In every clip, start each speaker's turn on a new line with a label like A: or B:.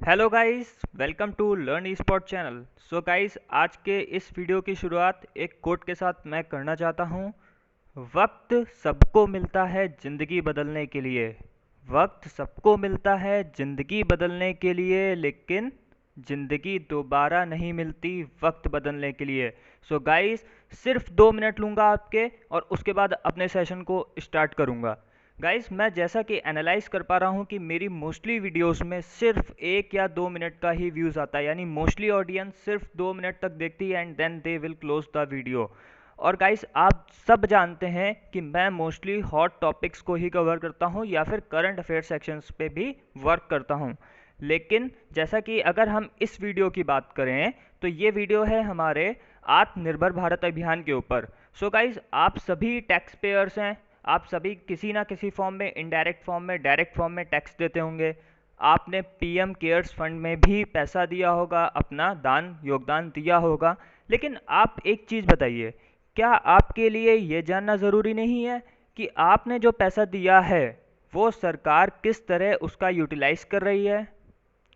A: Hello guys, welcome to learn e sport channel. So guys, आज के इस video की शुरुआत एक कोट के साथ मैं करना चाहता हूँ। वक्त सबको मिलता है ज़िंदगी बदलने के लिए। वक्त सबको मिलता है ज़िंदगी बदलने के लिए, लेकिन ज़िंदगी दोबारा नहीं मिलती वक्त बदलने के लिए। सो गाइस, सिर्फ 2 मिनट लूँगा आपके और उसके बाद अपने सेशन को स्टार्ट करूँगा। गाइस, मैं जैसा कि एनालाइज कर पा रहा हूँ कि मेरी मोस्टली वीडियोस में सिर्फ 1 या 2 मिनट का ही व्यूज़ आता है, यानी मोस्टली ऑडियंस सिर्फ 2 मिनट तक देखती है and then they will close the video. और गाइस, आप सब जानते हैं कि मैं मोस्टली हॉट टॉपिक्स को ही कवर करता हूँ या फिर करंट अफेयर सेक्शंस पे भी वर्क करता हूँ। लेकिन जैसा कि अगर हम इस वीडियो की बात करें तो ये वीडियो है हमारे आत्मनिर्भर भारत अभियान के ऊपर। सो गाइस, आप सभी टैक्स पेयर्स हैं। आप सभी किसी ना किसी फॉर्म में, इनडायरेक्ट फॉर्म में, डायरेक्ट फॉर्म में टैक्स देते होंगे। आपने पीएम केयर्स फंड में भी पैसा दिया होगा, अपना दान योगदान दिया होगा। लेकिन आप एक चीज़ बताइए, क्या आपके लिए ये जानना ज़रूरी नहीं है कि आपने जो पैसा दिया है वो सरकार किस तरह उसका यूटिलाइज कर रही है?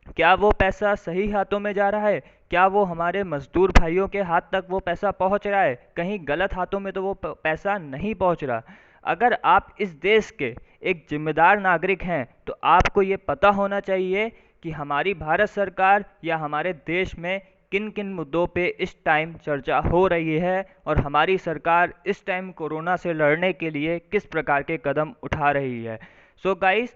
A: क्या वो पैसा सही हाथों में जा रहा है? क्या वो हमारे मजदूर भाइयों के हाथ तक वो पैसा पहुंच रहा है? कहीं गलत हाथों में तो वो पैसा नहीं पहुंच रहा। अगर आप इस देश के एक जिम्मेदार नागरिक हैं तो आपको ये पता होना चाहिए कि हमारी भारत सरकार या हमारे देश में किन किन मुद्दों पे इस टाइम चर्चा हो रही है और हमारी सरकार इस टाइम कोरोना से लड़ने के लिए किस प्रकार के कदम उठा रही है। सो गाइस,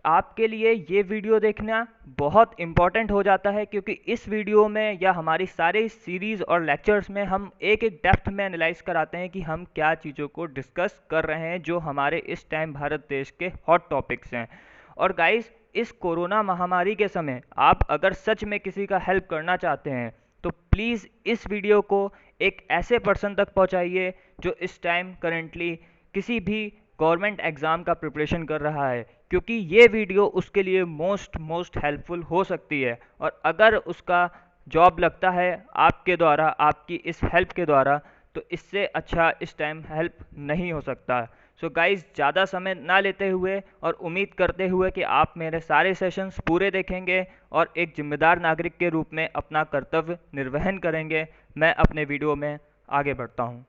A: आपके लिए ये वीडियो देखना बहुत इम्पॉर्टेंट हो जाता है, क्योंकि इस वीडियो में या हमारी सारी सीरीज़ और लेक्चर्स में हम एक एक डेप्थ में एनालाइज कराते हैं कि हम क्या चीज़ों को डिस्कस कर रहे हैं जो हमारे इस टाइम भारत देश के हॉट टॉपिक्स हैं। और गाइस, इस कोरोना महामारी के समय आप अगर सच में किसी का हेल्प करना चाहते हैं तो प्लीज़ इस वीडियो को एक ऐसे पर्सन तक पहुंचाइए जो इस टाइम करेंटली किसी भी गवर्नमेंट एग्ज़ाम का प्रिपरेशन कर रहा है, क्योंकि ये वीडियो उसके लिए मोस्ट हेल्पफुल हो सकती है। और अगर उसका जॉब लगता है आपके द्वारा, आपकी इस हेल्प के द्वारा, तो इससे अच्छा इस टाइम हेल्प नहीं हो सकता। सो गाइस, ज़्यादा समय ना लेते हुए और उम्मीद करते हुए कि आप मेरे सारे सेशंस पूरे देखेंगे और एक जिम्मेदार नागरिक के रूप में अपना कर्तव्य निर्वहन करेंगे, मैं अपने वीडियो में आगे बढ़ता हूँ।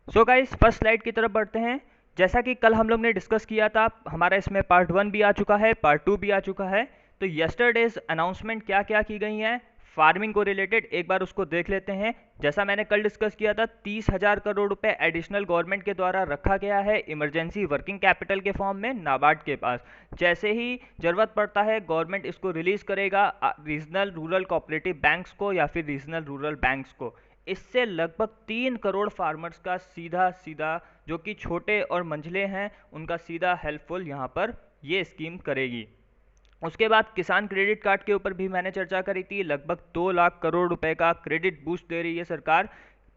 A: सो गाइस, फर्स्ट स्लाइड की तरफ बढ़ते हैं। जैसा कि कल हम लोग ने डिस्कस किया था, हमारा इसमें पार्ट 1 भी आ चुका है, पार्ट 2 भी आ चुका है। तो यस्टरडेज अनाउंसमेंट क्या क्या की गई हैं फार्मिंग को रिलेटेड, एक बार उसको देख लेते हैं। जैसा मैंने कल डिस्कस किया था, 30,000 करोड़ रुपए एडिशनल गवर्नमेंट के द्वारा रखा गया है इमरजेंसी वर्किंग कैपिटल के फॉर्म में नाबार्ड के पास। जैसे ही जरूरत पड़ता है गवर्नमेंट इसको रिलीज करेगा रीजनल रूरल कोऑपरेटिव बैंक्स को या फिर रीजनल रूरल बैंक्स को। इससे लगभग 3 करोड़ फार्मर्स का सीधा सीधा, जो कि छोटे और मंझले हैं, उनका सीधा हेल्पफुल यहाँ पर ये स्कीम करेगी। उसके बाद किसान क्रेडिट कार्ड के ऊपर भी मैंने चर्चा करी थी। लगभग 2 लाख करोड़ रुपए का क्रेडिट बूस्ट दे रही है सरकार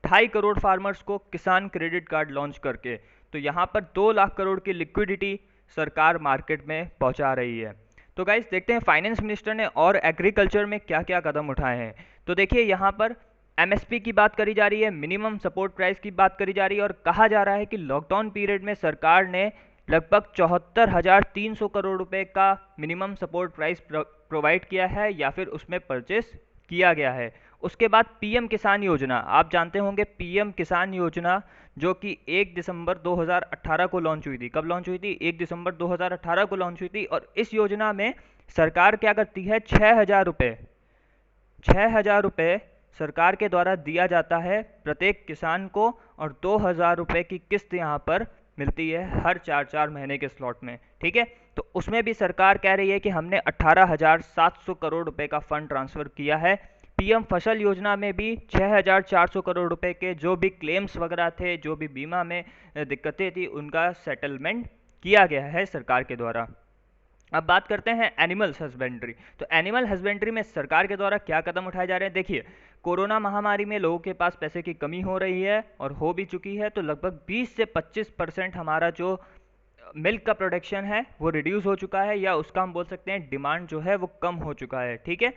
A: 2.5 करोड़ फार्मर्स को किसान क्रेडिट कार्ड लॉन्च करके। तो यहाँ पर 2 लाख करोड़ की लिक्विडिटी सरकार मार्केट में पहुँचा रही है। तो गाइस, देखते हैं फाइनेंस मिनिस्टर ने और एग्रीकल्चर में क्या क्या कदम उठाए हैं। तो देखिए, यहाँ पर एमएसपी की बात करी जा रही है, मिनिमम सपोर्ट प्राइस की बात करी जा रही है, और कहा जा रहा है कि लॉकडाउन पीरियड में सरकार ने लगभग 74,300 करोड़ रुपए का मिनिमम सपोर्ट प्राइस प्रोवाइड किया है या फिर उसमें परचेस किया गया है। उसके बाद पीएम किसान योजना, आप जानते होंगे पीएम किसान योजना, जो कि 1 दिसंबर 2018 को लॉन्च हुई थी। कब लॉन्च हुई थी? 1 दिसंबर 2018 को लॉन्च हुई थी। और इस योजना में सरकार क्या करती है, 6,000 रुपये सरकार के द्वारा दिया जाता है प्रत्येक किसान को, और 2,000 रुपये की किस्त यहाँ पर मिलती है हर 4 महीने के स्लॉट में। ठीक है, तो उसमें भी सरकार कह रही है कि हमने 18,700 करोड़ रुपए का फंड ट्रांसफर किया है। पीएम फसल योजना में भी 6,400 करोड़ रुपए के जो भी क्लेम्स वगैरह थे, जो भी बीमा में दिक्कतें थी, उनका सेटलमेंट किया गया है सरकार के द्वारा। अब बात करते हैं एनिमल हस्बेंड्री। तो एनिमल हस्बेंड्री में सरकार के द्वारा क्या कदम उठाए जा रहे हैं? देखिए, कोरोना महामारी में लोगों के पास पैसे की कमी हो रही है और हो भी चुकी है। तो लगभग 20 से 25% हमारा जो मिल्क का प्रोडक्शन है वो रिड्यूस हो चुका है, या उसका हम बोल सकते हैं डिमांड जो है वो कम हो चुका है। ठीक है,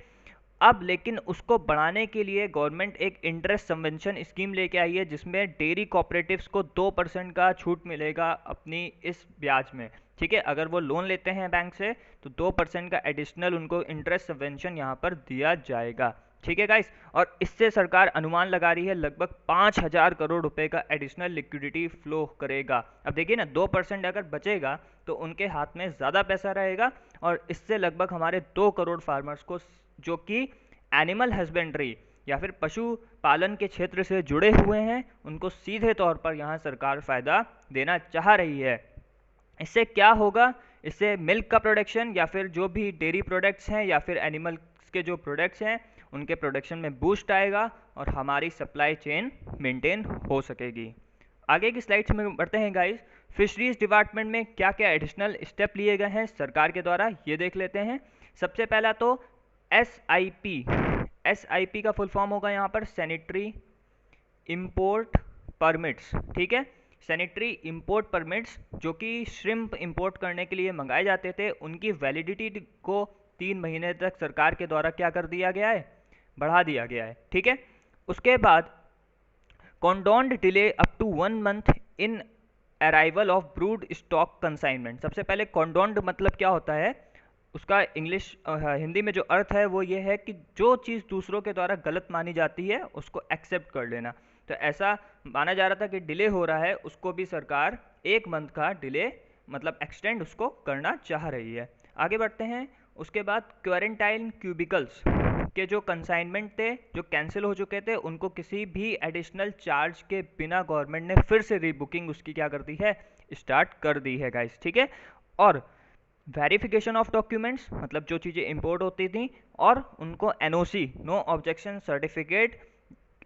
A: अब लेकिन उसको बढ़ाने के लिए गवर्नमेंट एक इंटरेस्ट सबवेंशन स्कीम लेके आई है, जिसमें डेयरी कोऑपरेटिव्स को 2% का छूट मिलेगा अपनी इस ब्याज में। ठीक है, अगर वो लोन लेते हैं बैंक से तो 2% का एडिशनल उनको इंटरेस्ट सबवेंशन यहाँ पर दिया जाएगा। ठीक है गाइस, और इससे सरकार अनुमान लगा रही है लगभग 5,000 करोड़ रुपए का एडिशनल लिक्विडिटी फ्लो करेगा। अब देखिए ना, 2% अगर बचेगा तो उनके हाथ में ज़्यादा पैसा रहेगा, और इससे लगभग हमारे 2 करोड़ फार्मर्स को, जो कि एनिमल हस्बेंड्री या फिर पशु पालन के क्षेत्र से जुड़े हुए हैं, उनको सीधे तौर पर यहाँ सरकार फ़ायदा देना चाह रही है। इससे क्या होगा? इससे मिल्क का प्रोडक्शन या फिर जो भी डेयरी प्रोडक्ट्स हैं या फिर एनिमल्स के जो प्रोडक्ट्स हैं उनके प्रोडक्शन में बूस्ट आएगा और हमारी सप्लाई चेन मेंटेन हो सकेगी। आगे की स्लाइड्स में बढ़ते हैं गाइस। फिशरीज डिपार्टमेंट में क्या क्या एडिशनल स्टेप लिए गए हैं सरकार के द्वारा, ये देख लेते हैं। सबसे पहला तो SIP का फुल फॉर्म होगा यहाँ पर सैनिटरी इंपोर्ट परमिट्स। ठीक है, सैनिटरी इंपोर्ट परमिट्स जो कि श्रिम्प इंपोर्ट करने के लिए मंगाए जाते थे, उनकी वैलिडिटी को 3 महीने तक सरकार के द्वारा क्या कर दिया गया है? बढ़ा दिया गया है। ठीक है, उसके बाद condoned delay up to 1 month in arrival of brood stock consignment. सबसे पहले कॉन्डोन्ड मतलब क्या होता है, उसका इंग्लिश हिंदी में जो अर्थ है वो ये है कि जो चीज़ दूसरों के द्वारा गलत मानी जाती है उसको एक्सेप्ट कर लेना। तो ऐसा माना जा रहा था कि डिले हो रहा है, उसको भी सरकार 1 मंथ का डिले मतलब एक्सटेंड उसको करना चाह रही है। आगे बढ़ते हैं। उसके बाद क्वारंटाइन क्यूबिकल्स के जो कंसाइनमेंट थे जो कैंसिल हो चुके थे, उनको किसी भी एडिशनल चार्ज के बिना गवर्नमेंट ने फिर से रीबुकिंग उसकी क्या कर दी है? स्टार्ट कर दी है गाइस। ठीक है, और वेरिफिकेशन ऑफ डॉक्यूमेंट्स मतलब जो चीज़ें इंपोर्ट होती थी, और उनको NOC नो ऑब्जेक्शन सर्टिफिकेट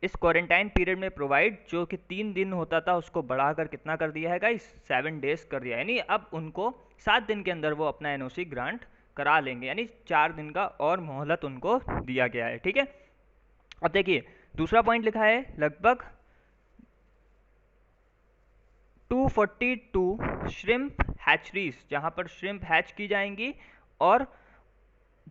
A: इस क्वारंटाइन पीरियड में प्रोवाइड, जो कि 3 दिन होता था उसको बढ़ाकर कितना कर दिया है गाइस? 7 डेज कर दिया। यानी अब उनको 7 दिन के अंदर वो अपना NOC ग्रांट करा लेंगे, यानी 4 दिन का और मोहलत उनको दिया गया है। ठीक है, अब देखिए दूसरा पॉइंट लिखा है लगभग 242 श्रिम्प हैचरीज, जहां पर श्रिम्प हैच की जाएंगी, और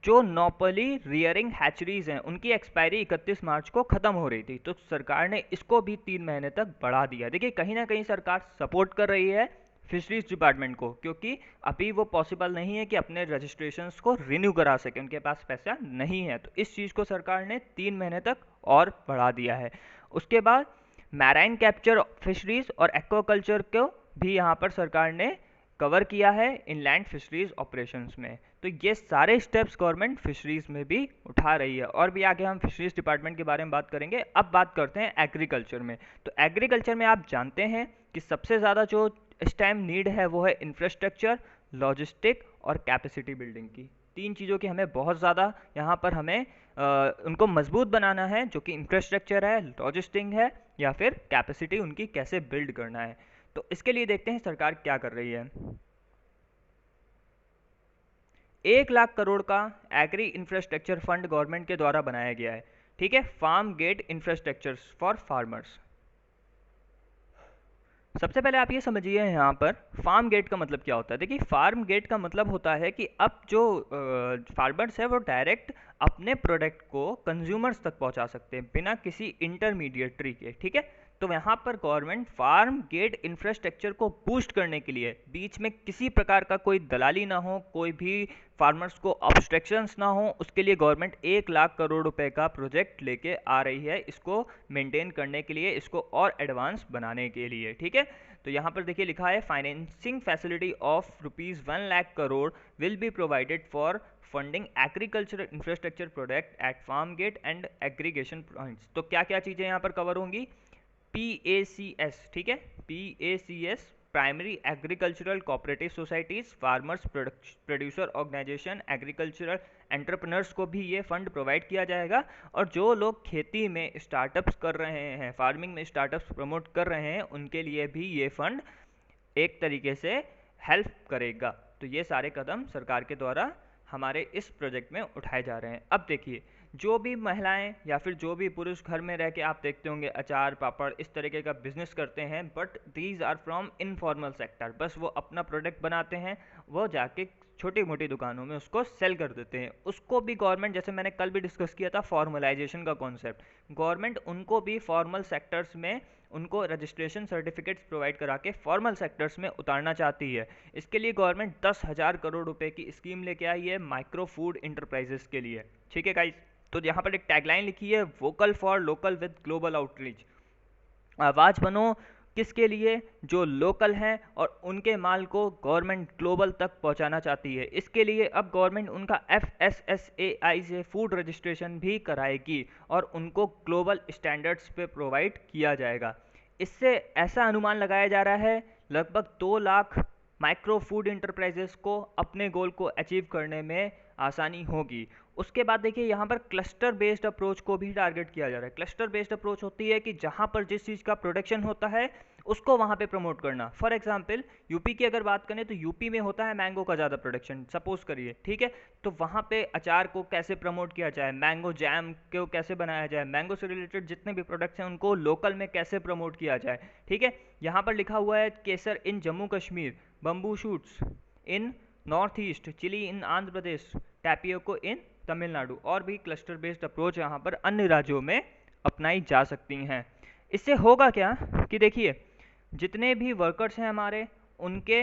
A: जो नॉपली रियरिंग हैचरीज हैं उनकी एक्सपायरी 31 मार्च को ख़त्म हो रही थी, तो सरकार ने इसको भी 3 महीने तक बढ़ा दिया। देखिए कहीं ना कहीं सरकार सपोर्ट कर रही है फिशरीज डिपार्टमेंट को, क्योंकि अभी वो पॉसिबल नहीं है कि अपने रजिस्ट्रेशंस को रिन्यू करा सके, उनके पास पैसा नहीं है। तो इस चीज़ को सरकार ने 3 महीने तक और बढ़ा दिया है। उसके बाद मैराइन कैप्चर फिशरीज और एक्वाकल्चर को भी यहाँ पर सरकार ने कवर किया है इनलैंड फिशरीज ऑपरेशंस में। तो ये सारे स्टेप्स गवर्नमेंट फिशरीज में भी उठा रही है, और भी आगे हम फिशरीज डिपार्टमेंट के बारे में बात करेंगे। अब बात करते हैं एग्रीकल्चर में। तो एग्रीकल्चर में आप जानते हैं कि सबसे ज़्यादा जो इस टाइम नीड है वो है इंफ्रास्ट्रक्चर, लॉजिस्टिक और कैपेसिटी बिल्डिंग की। 3 चीज़ों की हमें बहुत ज़्यादा यहाँ पर हमें उनको मजबूत बनाना है, जो कि इंफ्रास्ट्रक्चर है, लॉजिस्टिक है, या फिर कैपेसिटी उनकी कैसे बिल्ड करना है। तो इसके लिए देखते हैं सरकार क्या कर रही है। 1 लाख करोड़ का एग्री इंफ्रास्ट्रक्चर फंड गवर्नमेंट के द्वारा बनाया गया है। ठीक है, farm gate infrastructure for farmers. सबसे पहले आप ये समझिए यहाँ पर फार्म गेट का मतलब क्या होता है। देखिए फार्म गेट का मतलब होता है कि अब जो फार्मर्स है वो डायरेक्ट अपने प्रोडक्ट को कंज्यूमर्स तक पहुँचा सकते हैं बिना किसी इंटरमीडिएटरी के। ठीक है, तो यहाँ पर गवर्नमेंट फार्म गेट इंफ्रास्ट्रक्चर को बूस्ट करने के लिए बीच में किसी प्रकार का कोई दलाली ना हो, कोई भी फार्मर्स को ऑब्स्ट्रक्शंस ना हो, उसके लिए गवर्नमेंट 1 लाख करोड़ रुपए का प्रोजेक्ट लेके आ रही है, इसको मेंटेन करने के लिए, इसको और एडवांस बनाने के लिए। ठीक है, तो यहाँ पर देखिए लिखा है financing facility of ₹1 lakh crore will be provided for funding agriculture infrastructure project at farm gate and aggregation points. तो क्या क्या चीज़ें यहाँ पर कवर होंगी? PACS, ठीक है, PACS primary agricultural cooperative societies, farmers producer organization, agricultural entrepreneurs को भी ये फंड प्रोवाइड किया जाएगा। और जो लोग खेती में स्टार्टअप्स कर रहे हैं, फार्मिंग में स्टार्टअप्स प्रमोट कर रहे हैं, उनके लिए भी ये फंड एक तरीके से हेल्प करेगा। तो ये सारे कदम सरकार के द्वारा हमारे इस प्रोजेक्ट में उठाए जा रहे हैं। अब देखिए जो भी महिलाएं या फिर जो भी पुरुष घर में रह के आप देखते होंगे अचार पापड़ इस तरीके का बिजनेस करते हैं, but these are from informal sector, बस वो अपना प्रोडक्ट बनाते हैं, वो जाके छोटी मोटी दुकानों में उसको सेल कर देते हैं। उसको भी गवर्नमेंट, जैसे मैंने कल भी डिस्कस किया था फॉर्मलाइजेशन का कॉन्सेप्ट, गवर्नमेंट उनको भी फॉर्मल सेक्टर्स में उनको रजिस्ट्रेशन सर्टिफिकेट्स प्रोवाइड करा के फॉर्मल सेक्टर्स में उतारना चाहती है। इसके लिए गवर्नमेंट 10,000 करोड़ रुपए की स्कीम लेके आई है माइक्रो फूड इंटरप्राइजेस के लिए। ठीक है गाइस, तो यहाँ पर एक टैगलाइन लिखी है, vocal for local with global outreach. आवाज़ बनो किसके लिए? जो लोकल हैं और उनके माल को गवर्नमेंट ग्लोबल तक पहुंचाना चाहती है। इसके लिए अब गवर्नमेंट उनका FSSAI से फूड रजिस्ट्रेशन भी कराएगी और उनको ग्लोबल स्टैंडर्ड्स पे प्रोवाइड किया जाएगा। इससे ऐसा अनुमान लगाया जा रहा है लगभग 2 लाख माइक्रो फूड इंटरप्राइजेस को अपने गोल को अचीव करने में आसानी होगी। उसके बाद देखिए यहाँ पर क्लस्टर बेस्ड अप्रोच को भी टारगेट किया जा रहा है। क्लस्टर बेस्ड अप्रोच होती है कि जहाँ पर जिस चीज़ का प्रोडक्शन होता है उसको वहाँ पे प्रमोट करना। फॉर एग्जांपल यूपी की अगर बात करें तो यूपी में होता है मैंगो का ज़्यादा प्रोडक्शन, सपोज करिए, ठीक है, तो वहाँ पे अचार को कैसे प्रमोट किया जाए, मैंगो जैम को कैसे बनाया जाए, मैंगो से रिलेटेड जितने भी प्रोडक्ट्स हैं उनको लोकल में कैसे प्रमोट किया जाए। ठीक है, यहाँ पर लिखा हुआ है केसर इन जम्मू कश्मीर, बम्बू शूट्स इन नॉर्थ ईस्ट, चिली इन आंध्र प्रदेश, टैपियोको इन तमिलनाडु। और भी क्लस्टर बेस्ड अप्रोच यहाँ पर अन्य राज्यों में अपनाई जा सकती हैं। इससे होगा क्या कि देखिए जितने भी वर्कर्स हैं हमारे, उनके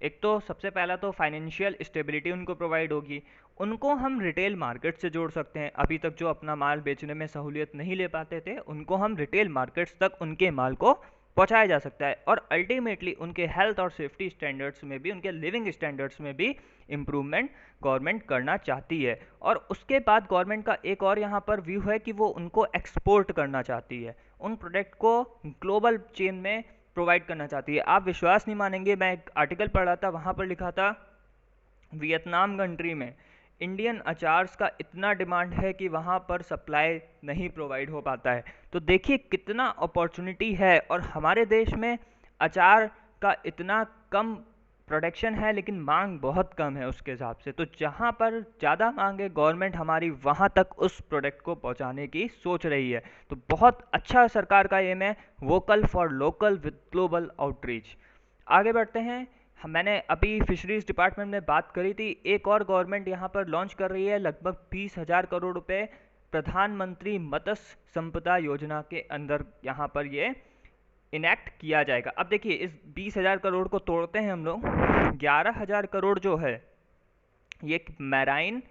A: एक तो सबसे पहला तो फाइनेंशियल स्टेबिलिटी उनको प्रोवाइड होगी। उनको हम रिटेल मार्केट से जोड़ सकते हैं। अभी तक जो अपना माल बेचने में सहूलियत नहीं ले पाते थे उनको हम रिटेल मार्केट्स तक उनके माल को पहुंचाया जा सकता है और अल्टीमेटली उनके हेल्थ और सेफ्टी स्टैंडर्ड्स में भी, उनके लिविंग स्टैंडर्ड्स में भी इम्प्रूवमेंट गवर्नमेंट करना चाहती है। और उसके बाद गवर्नमेंट का एक और यहाँ पर व्यू है कि वो उनको एक्सपोर्ट करना चाहती है, उन प्रोडक्ट को ग्लोबल चेन में प्रोवाइड करना चाहती है। आप विश्वास नहीं मानेंगे, मैं एक आर्टिकल पढ़ा था, वहाँ पर लिखा था वियतनाम कंट्री में इंडियन अचार्स का इतना डिमांड है कि वहाँ पर सप्लाई नहीं प्रोवाइड हो पाता है। तो देखिए कितना अपॉर्चुनिटी है। और हमारे देश में अचार का इतना कम प्रोडक्शन है लेकिन मांग बहुत कम है उसके हिसाब से। तो जहाँ पर ज़्यादा मांग है गवर्नमेंट हमारी वहाँ तक उस प्रोडक्ट को पहुँचाने की सोच रही है। तो बहुत अच्छा सरकार का एम है, vocal for local with global outreach. आगे बढ़ते हैं। मैंने अभी फिशरीज डिपार्टमेंट में बात करी थी, एक और गवर्नमेंट यहाँ पर लॉन्च कर रही है लगभग 20,000 करोड़ रुपए प्रधानमंत्री मत्स्य संपदा योजना के अंदर यहाँ पर ये इनेक्ट किया जाएगा। अब देखिए इस 20,000 करोड़ को तोड़ते हैं हम लोग, 11,000 करोड़ जो है ये मैराइन,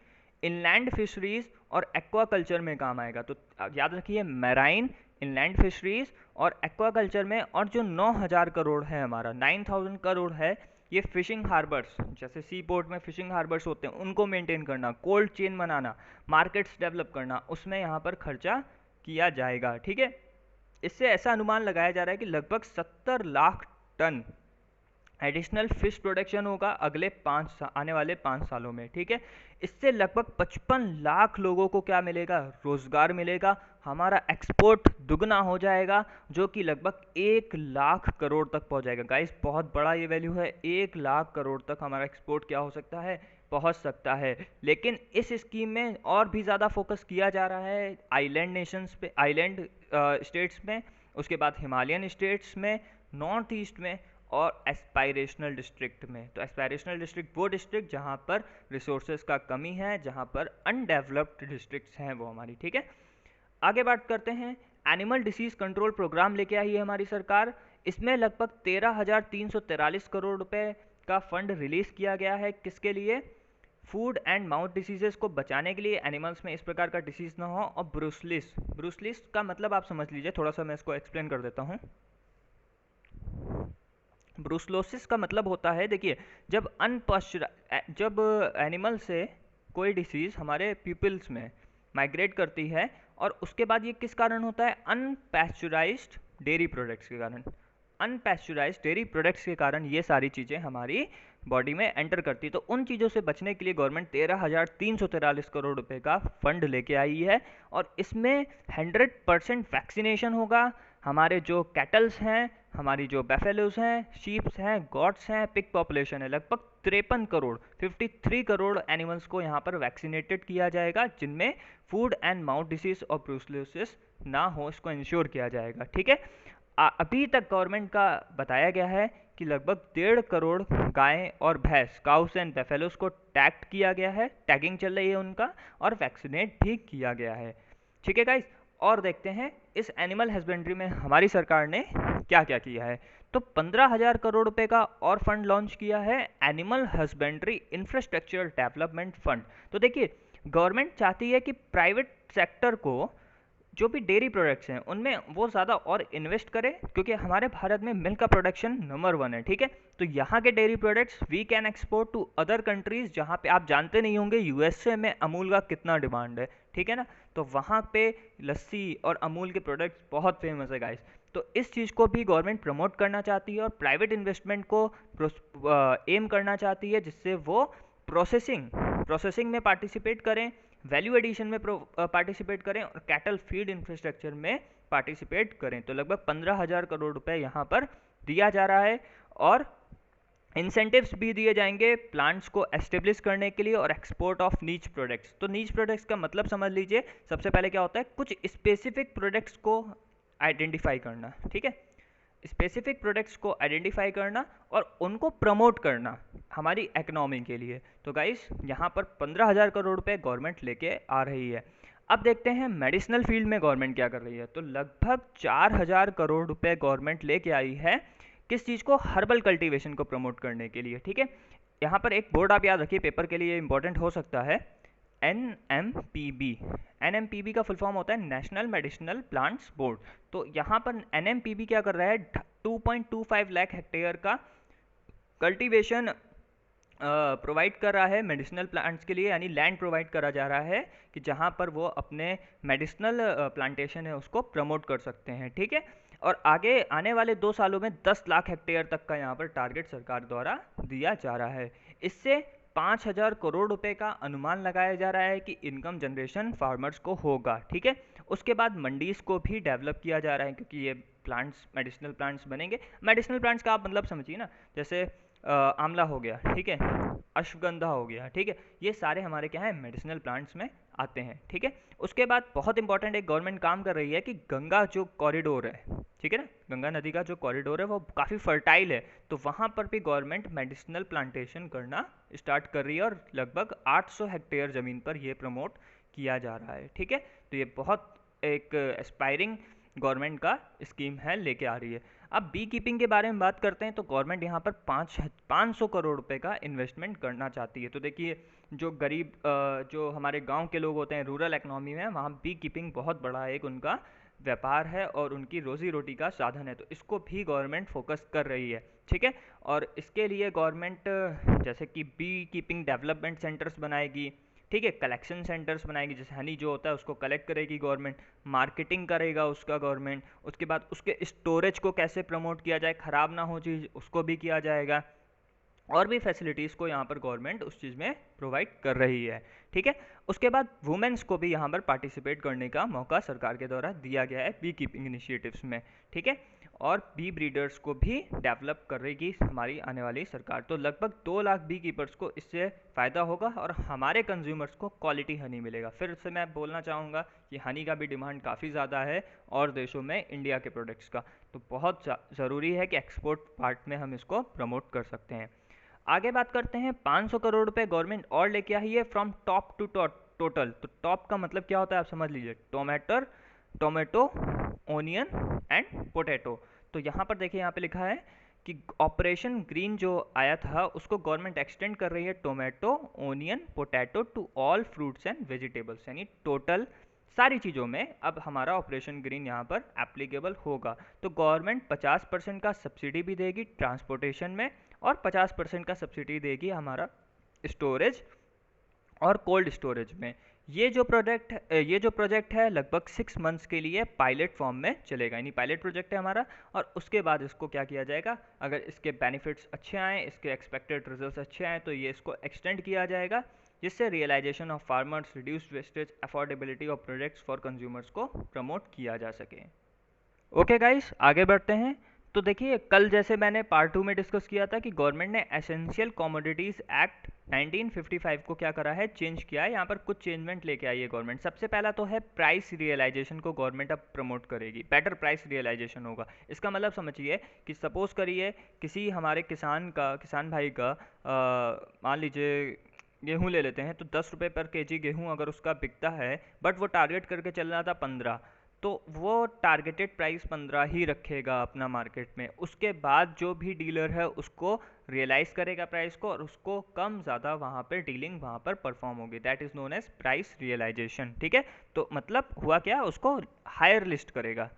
A: इनलैंड फिशरीज और एक्वाकल्चर में काम आएगा। तो याद रखिए मैराइन, इनलैंड फिशरीज और एक्वाकल्चर में। और जो 9,000 करोड़ है हमारा, 9,000 करोड़ है, ये फिशिंग हार्बर्स, जैसे सी पोर्ट में फिशिंग हार्बर्स होते हैं उनको मेंटेन करना, कोल्ड चेन बनाना, मार्केट्स डेवलप करना, उसमें यहाँ पर खर्चा किया जाएगा। ठीक है, इससे ऐसा अनुमान लगाया जा रहा है कि लगभग 70 lakh tonne additional fish production होगा अगले आने वाले 5 सालों में। ठीक है, इससे लगभग 55 लाख लोगों को क्या मिलेगा? रोजगार मिलेगा। हमारा एक्सपोर्ट दुगना हो जाएगा जो कि लगभग 1 लाख करोड़ तक पहुंच जाएगा। गाइस बहुत बड़ा ये वैल्यू है, 1 लाख करोड़ तक हमारा एक्सपोर्ट क्या हो सकता है? पहुंच सकता है। लेकिन इस स्कीम में और भी ज़्यादा फोकस किया जा रहा है आइलैंड नेशंस पे, आइलैंड स्टेट्स में, उसके बाद हिमालयन स्टेट्स में, नॉर्थ ईस्ट में और एस्पायरेशनल डिस्ट्रिक्ट में। तो एस्पायरेशनल डिस्ट्रिक्ट वो डिस्ट्रिक्ट जहाँ पर रिसोर्सेज का कमी है, जहाँ पर अनडेवलप्ड डिस्ट्रिक्ट्स हैं वो हमारी। ठीक है, आगे बात करते हैं। एनिमल डिसीज कंट्रोल प्रोग्राम लेके आई है हमारी सरकार। इसमें लगभग 13,343 करोड़ रुपए का फंड रिलीज किया गया है। किसके लिए? फूड एंड माउथ डिसीजेस को बचाने के लिए, एनिमल्स में इस प्रकार का डिसीज ना हो। और ब्रूसलिस, ब्रूसलिस का मतलब आप समझ लीजिए, थोड़ा सा मैं इसको एक्सप्लेन कर देता हूँ। ब्रूसलोसिस का मतलब होता है, देखिए जब एनिमल से कोई डिसीज हमारे पीपल्स में माइग्रेट करती है और उसके बाद ये किस कारण होता है? अनपैस्चुराइज्ड डेयरी प्रोडक्ट्स के कारण। अनपैस्चुराइज्ड डेयरी प्रोडक्ट्स के कारण ये सारी चीज़ें हमारी बॉडी में एंटर करती। तो उन चीज़ों से बचने के लिए गवर्नमेंट 13,343 करोड़ रुपए का फंड लेके आई है और इसमें 100% वैक्सीनेशन होगा। हमारे जो कैटल्स हैं, हमारी जो बेफेलोज हैं, शीप्स हैं, गॉट्स हैं, पिग पॉपुलेशन है, लगभग 53 करोड़ 53 करोड़ एनिमल्स को यहाँ पर वैक्सीनेटेड किया जाएगा, जिनमें फूड एंड माउथ डिसीज और ब्रूसलोसिस ना हो, इसको इंश्योर किया जाएगा। ठीक है, अभी तक गवर्नमेंट का बताया गया है कि लगभग 1.5 करोड़ गायें और भैंस, काउस एंड बेफेलोस को टैग किया गया है, टैगिंग चल रही है उनका, और वैक्सीनेट भी किया गया है। ठीक है गाइस, और देखते हैं इस एनिमल हस्बेंड्री में हमारी सरकार ने क्या क्या किया है। तो 15,000 करोड़ रुपए का और फंड लॉन्च किया है, animal husbandry infrastructure development fund. तो देखिए, गवर्नमेंट चाहती है कि प्राइवेट सेक्टर को जो भी डेयरी प्रोडक्ट्स हैं उनमें वो ज़्यादा और इन्वेस्ट करें, क्योंकि हमारे भारत में मिल्क का प्रोडक्शन नंबर 1 है। ठीक है, तो यहाँ के dairy products we can export to other countries, जहाँ पे आप जानते नहीं होंगे यूएसए में अमूल का कितना डिमांड है। ठीक है ना, तो वहाँ पे लस्सी और अमूल के प्रोडक्ट्स बहुत फेमस है गाइस। तो इस चीज़ को भी गवर्नमेंट प्रमोट करना चाहती है और प्राइवेट इन्वेस्टमेंट को एम करना चाहती है, जिससे वो प्रोसेसिंग में पार्टिसिपेट करें, वैल्यू एडिशन में पार्टिसिपेट करें और कैटल फीड इंफ्रास्ट्रक्चर में पार्टिसिपेट करें। तो लगभग 15,000 करोड़ रुपए यहाँ पर दिया जा रहा है, और इंसेंटिव्स भी दिए जाएंगे प्लांट्स को एस्टेब्लिश करने के लिए और एक्सपोर्ट ऑफ नीच प्रोडक्ट्स। तो नीच प्रोडक्ट्स का मतलब समझ लीजिए, सबसे पहले क्या होता है, कुछ स्पेसिफिक प्रोडक्ट्स को आइडेंटिफाई करना। ठीक है, स्पेसिफिक प्रोडक्ट्स को आइडेंटिफाई करना और उनको प्रमोट करना हमारी इकोनॉमी के लिए। तो गाइस, यहाँ पर 15,000 करोड़ रुपए गवर्नमेंट लेके आ रही है। अब देखते हैं मेडिसिनल फील्ड में गवर्नमेंट क्या कर रही है। तो लगभग 4,000 करोड़ रुपए गवर्नमेंट लेके आई है, किस चीज़ को, हर्बल कल्टीवेशन को प्रमोट करने के लिए। ठीक है, यहाँ पर एक बोर्ड आप याद रखिए, पेपर के लिए इंपॉर्टेंट हो सकता है, NMPB। NMPB का फुल फॉर्म होता है नेशनल मेडिसिनल प्लांट्स बोर्ड। तो यहाँ पर NMPB क्या कर रहा है, 2.25 लाख हेक्टेयर का कल्टीवेशन प्रोवाइड कर रहा है मेडिसिनल प्लांट्स के लिए, यानी लैंड प्रोवाइड करा जा रहा है कि जहाँ पर वो अपने मेडिसिनल प्लांटेशन है उसको प्रमोट कर सकते हैं। ठीक है, और आगे आने वाले 2 सालों में 10 लाख हेक्टेयर तक का यहाँ पर टारगेट सरकार द्वारा दिया जा रहा है। इससे 5,000 करोड़ रुपए का अनुमान लगाया जा रहा है कि इनकम जनरेशन फार्मर्स को होगा। ठीक है, उसके बाद मंडीज को भी डेवलप किया जा रहा है, क्योंकि ये प्लांट्स मेडिसिनल प्लांट्स बनेंगे। मेडिसिनल प्लांट्स का आप मतलब समझिए ना, जैसे आंवला हो गया, ठीक है, अश्वगंधा हो गया, ठीक है, ये सारे हमारे क्या है, मेडिसिनल प्लांट्स में आते हैं। ठीक है, उसके बाद बहुत इंपॉर्टेंट एक गवर्नमेंट काम कर रही है कि गंगा जो कॉरिडोर है, ठीक है ना, गंगा नदी का जो कॉरिडोर है वो काफ़ी फर्टाइल है, तो वहाँ पर भी गवर्नमेंट मेडिसिनल प्लांटेशन करना स्टार्ट कर रही है और लगभग 800 हेक्टेयर ज़मीन पर ये प्रमोट किया जा रहा है। ठीक है, तो ये बहुत एक एस्पायरिंग गवर्नमेंट का स्कीम है, लेके आ रही है। अब बी कीपिंग के बारे में बात करते हैं, तो गवर्नमेंट यहाँ पर 500 करोड़ रुपए का इन्वेस्टमेंट करना चाहती है। तो देखिए, जो गरीब जो हमारे गांव के लोग होते हैं, रूरल इकोनॉमी में, वहाँ बी कीपिंग बहुत बड़ा एक उनका व्यापार है और उनकी रोजी रोटी का साधन है, तो इसको भी गवर्नमेंट फोकस कर रही है। ठीक है, और इसके लिए गवर्नमेंट जैसे कि बी कीपिंग डेवलपमेंट सेंटर्स बनाएगी, ठीक है, कलेक्शन सेंटर्स बनाएगी, जैसे हनी जो होता है उसको कलेक्ट करेगी गवर्नमेंट, मार्केटिंग करेगा उसका गवर्नमेंट, उसके बाद उसके स्टोरेज को कैसे प्रमोट किया जाए, ख़राब ना हो चीज़, उसको भी किया जाएगा, और भी फैसिलिटीज़ को यहाँ पर गवर्नमेंट उस चीज़ में प्रोवाइड कर रही है। ठीक है, उसके बाद वुमेन्स को भी यहाँ पर पार्टिसिपेट करने का मौका सरकार के द्वारा दिया गया है बी कीपिंग इनिशिएटिव्स में। ठीक है, और बी ब्रीडर्स को भी डेवलप करेगी हमारी आने वाली सरकार। तो लगभग 2 लाख बी कीपर्स को इससे फ़ायदा होगा और हमारे कंज्यूमर्स को क्वालिटी हनी मिलेगा। फिर से मैं बोलना चाहूँगा कि हनी का भी डिमांड काफ़ी ज़्यादा है और देशों में इंडिया के प्रोडक्ट्स का, तो बहुत ज़रूरी है कि एक्सपोर्ट पार्ट में हम इसको प्रमोट कर सकते हैं। आगे बात करते हैं, 500 करोड़ रुपए गवर्नमेंट और लेके आई है फ्रॉम टॉप टू टोटल। तो टॉप का मतलब क्या होता है आप समझ लीजिए, टोमेटो, ओनियन एंड पोटैटो। तो यहाँ पर देखिए, यहाँ पे लिखा है कि ऑपरेशन ग्रीन जो आया था उसको गवर्नमेंट एक्सटेंड कर रही है tomato, onion, potato to all fruits and vegetables, यानी टोटल सारी चीज़ों में अब हमारा ऑपरेशन ग्रीन यहाँ पर एप्लीकेबल होगा। तो गवर्नमेंट 50% का सब्सिडी भी देगी ट्रांसपोर्टेशन में और 50% का सब्सिडी देगी हमारा स्टोरेज और कोल्ड स्टोरेज में। ये जो प्रोजेक्ट है लगभग 6 मंथ्स के लिए पायलट फॉर्म में चलेगा, यानी पायलट प्रोजेक्ट है हमारा, और उसके बाद इसको क्या किया जाएगा, अगर इसके बेनिफिट्स अच्छे आएँ, इसके एक्सपेक्टेड रिजल्ट्स अच्छे आएँ, तो ये इसको एक्सटेंड किया जाएगा, जिससे realization of farmers, reduced wastage, affordability of products for consumers को प्रमोट किया जा सके। ओके गाइस, आगे बढ़ते हैं। तो देखिए, कल जैसे मैंने पार्ट 2 में डिस्कस किया था कि गवर्नमेंट ने एसेंशियल कमोडिटीज़ एक्ट 1955 को क्या करा है, चेंज किया है। यहाँ पर कुछ चेंजमेंट लेके आई है गवर्नमेंट। सबसे पहला तो है प्राइस रियलाइजेशन को गवर्नमेंट अब प्रमोट करेगी, बेटर प्राइस रियलाइजेशन होगा। इसका मतलब समझिए कि सपोज करिए किसी हमारे किसान भाई का मान लीजिए गेहूँ ले लेते हैं, तो 10 रुपये पर केजी गेहूँ अगर उसका बिकता है, बट वो टारगेट करके चल रहा था 15, तो वो टारगेटेड प्राइस 15 ही रखेगा अपना मार्केट में। उसके बाद जो भी डीलर है उसको रियलाइज़ करेगा प्राइस को, और उसको कम ज़्यादा वहाँ पर डीलिंग वहाँ पर परफॉर्म होगी। That is known as price realization. ठीक है, तो मतलब हुआ क्या, उसको हायर लिस्ट करेगा।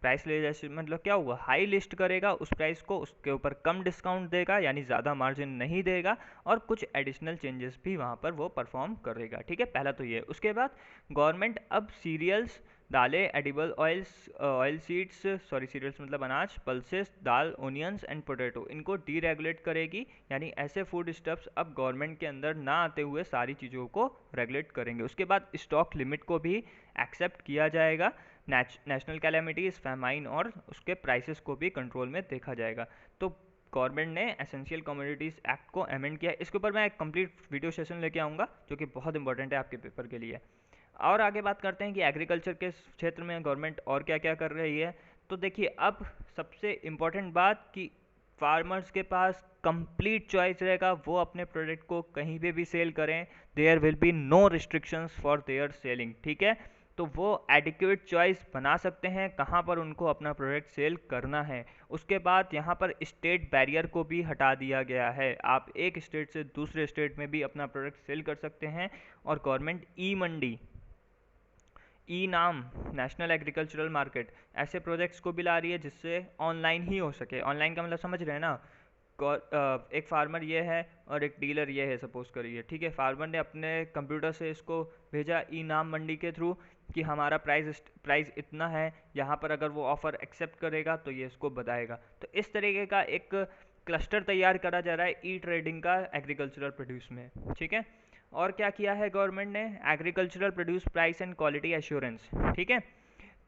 A: प्राइस रियलाइजेशन मतलब क्या हुआ, हाई लिस्ट करेगा उस प्राइस को, उसके ऊपर कम डिस्काउंट देगा, यानी ज़्यादा मार्जिन नहीं देगा, और कुछ एडिशनल चेंजेस भी वहाँ पर वो परफॉर्म करेगा। ठीक है, पहला तो ये। उसके बाद गवर्नमेंट अब सीरियल्स, दालें, edible oils, oil seeds, sorry cereals मतलब अनाज, पल्सेस, दाल, ओनियंस एंड पोटैटो, इनको डीरेगुलेट करेगी। यानी ऐसे फूड स्टफ्स अब गवर्नमेंट के अंदर ना आते हुए सारी चीज़ों को रेगुलेट करेंगे। उसके बाद स्टॉक लिमिट को भी एक्सेप्ट किया जाएगा। नेशनल कैलेमिटीज, फैमाइन और उसके प्राइसेस को भी कंट्रोल में देखा जाएगा। तो गवर्नमेंट ने एसेंशियल कमोडिटीज़ एक्ट को अमेंड किया। इसके ऊपर मैं एक कंप्लीट वीडियो सेशन लेके आऊँगा जो कि बहुत इंपॉर्टेंट है आपके पेपर के लिए। और आगे बात करते हैं कि एग्रीकल्चर के क्षेत्र में गवर्नमेंट और क्या क्या कर रही है। तो देखिए, अब सबसे इम्पोर्टेंट बात कि फार्मर्स के पास कंप्लीट चॉइस रहेगा, वो अपने प्रोडक्ट को कहीं पे भी सेल करें। There will be no restrictions for their selling. ठीक है, तो वो एडिक्वेट चॉइस बना सकते हैं कहाँ पर उनको अपना प्रोडक्ट सेल करना है। उसके बाद यहाँ पर स्टेट बैरियर को भी हटा दिया गया है। आप एक स्टेट से दूसरे स्टेट में भी अपना प्रोडक्ट सेल कर सकते हैं। और गवर्नमेंट ई मंडी, ई नाम, नेशनल एग्रीकल्चरल मार्केट, ऐसे प्रोजेक्ट्स को भी ला रही है जिससे ऑनलाइन ही हो सके। ऑनलाइन का मतलब समझ रहे हैं ना, एक फार्मर ये है और एक डीलर ये है सपोज करिए। ठीक है, फार्मर ने अपने कंप्यूटर से इसको भेजा ई नाम मंडी के थ्रू कि हमारा प्राइस इतना है, यहाँ पर अगर वो ऑफ़र एक्सेप्ट करेगा तो ये इसको बताएगा। तो इस तरीके का एक क्लस्टर तैयार करा जा रहा है ई ट्रेडिंग का एग्रीकल्चरल प्रोड्यूस में। ठीक है, और क्या किया है गवर्नमेंट ने, agricultural produce price and quality assurance. ठीक है,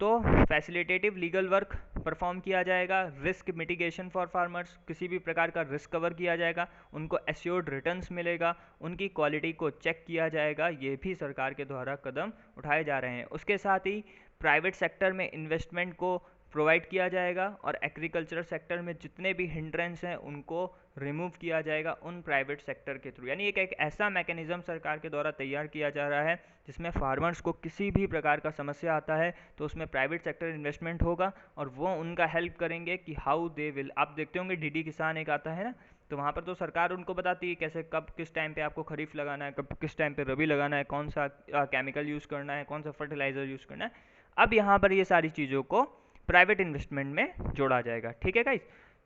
A: तो फैसिलिटेटिव लीगल वर्क परफॉर्म किया जाएगा। रिस्क मिटिगेशन फॉर फार्मर्स, किसी भी प्रकार का रिस्क कवर किया जाएगा, उनको एश्योर्ड रिटर्न्स मिलेगा, उनकी क्वालिटी को चेक किया जाएगा। ये भी सरकार के द्वारा कदम उठाए जा रहे हैं। उसके साथ ही प्राइवेट सेक्टर में इन्वेस्टमेंट को प्रोवाइड किया जाएगा, और एग्रीकल्चरल सेक्टर में जितने भी हिंड्रेंस हैं उनको रिमूव किया जाएगा उन प्राइवेट सेक्टर के थ्रू। यानी एक ऐसा मैकेनिज्म सरकार के द्वारा तैयार किया जा रहा है जिसमें फार्मर्स को किसी भी प्रकार का समस्या आता है तो उसमें प्राइवेट सेक्टर इन्वेस्टमेंट होगा, और वो उनका हेल्प करेंगे कि हाउ दे विल। आप देखते होंगे डीडी किसान एक आता है ना, तो वहाँ पर तो सरकार उनको बताती है कैसे कब किस टाइम पे आपको खरीफ लगाना है, कब किस टाइम पे रबी लगाना है, कौन सा केमिकल यूज़ करना है, कौन सा फर्टिलाइज़र यूज़ करना है। अब यहाँ पर ये सारी चीज़ों को प्राइवेट इन्वेस्टमेंट में जोड़ा जाएगा। ठीक है guys,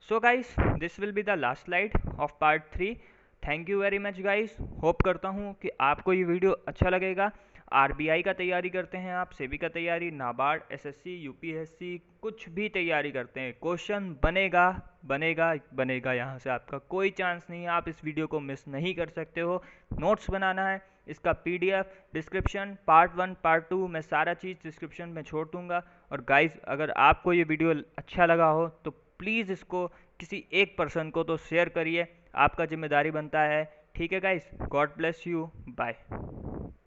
A: so guys this will be the last slide of part 3। Thank you very much guys, hope करता हूँ कि आपको ये वीडियो अच्छा लगेगा। आरबीआई का तैयारी करते हैं आप, सेबी का तैयारी, नाबार्ड, एसएससी, यूपीएससी, कुछ भी तैयारी करते हैं, क्वेश्चन बनेगा बनेगा बनेगा, यहाँ से आपका कोई चांस नहीं है। आप इस वीडियो को मिस नहीं कर सकते हो। नोट्स बनाना है, इसका पीडीएफ डिस्क्रिप्शन पार्ट 1 पार्ट 2 मैं सारा चीज़ डिस्क्रिप्शन में छोड़ दूंगा। और गाइज अगर आपको ये वीडियो अच्छा लगा हो तो प्लीज़ इसको किसी एक पर्सन को तो शेयर करिए, आपका जिम्मेदारी बनता है। ठीक है guys, God bless you, bye.